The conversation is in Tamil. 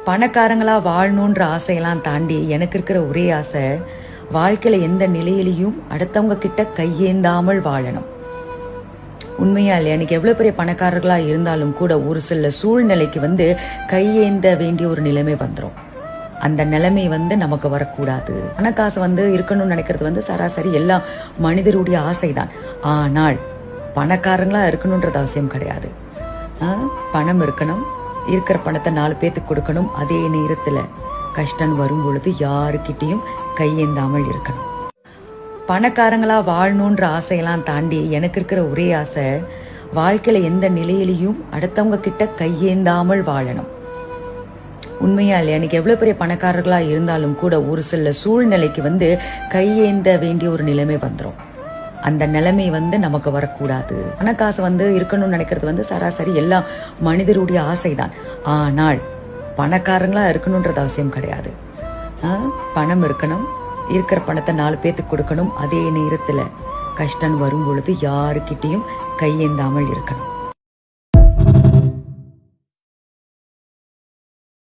பணக்காரங்களா வாழணுன்ற ஆசையெல்லாம் தாண்டி எனக்கு இருக்கிற ஒரே ஆசை, வாழ்க்கையில எந்த நிலையிலையும் அடுத்தவங்க கிட்ட கையேந்தாமல் வாழணும். உண்மையா இல்லையா? எனக்கு எவ்வளவு பெரிய பணக்காரர்களா இருந்தாலும் கூட ஒரு சில சூழ்நிலைக்கு கையேந்த வேண்டிய ஒரு நிலைமை வந்துடும். அந்த நிலைமை நமக்கு வரக்கூடாது. பணக்காசு இருக்கணும்னு நினைக்கிறது சராசரி எல்லா மனிதருடைய ஆசைதான். ஆனால் பணக்காரங்களா இருக்கணும்ன்றது அவசியம் கிடையாது. பணம் இருக்கணும், இருக்கிற பணத்தை 4 பேத்துக்கு கொடுக்கணும். அதே நேரத்துல கஷ்டம் வரும் பொழுது யாருக்கிட்டையும் கையேந்தாமல் இருக்கணும். பணக்காரங்களா வாழணுன்ற ஆசையெல்லாம் தாண்டி எனக்கு இருக்கிற ஒரே ஆசை, வாழ்க்கையில எந்த நிலையிலையும் அடுத்தவங்க கிட்ட கையேந்தாமல் வாழணும். உண்மையா இல்லையா? எனக்கு எவ்வளவு பெரிய பணக்காரர்களா இருந்தாலும் கூட ஒரு சில சூழ்நிலைக்கு கையேந்த வேண்டிய ஒரு நிலைமை வந்துடும். அந்த நிலைமை நமக்கு வரக்கூடாது. பணக்காசு இருக்கணும்னு நினைக்கிறது சராசரி எல்லா மனிதருடைய ஆசைதான். ஆனால் பணக்காரங்களா இருக்கணும்ன்றது அவசியம் கிடையாது. பணம் இருக்கணும், இருக்கிற பணத்தை 4 பேத்துக்கு கொடுக்கணும். அதே நேரத்துல கஷ்டம் வரும் பொழுது யாருக்கிட்டையும் கையேந்தாமல் இருக்கணும்.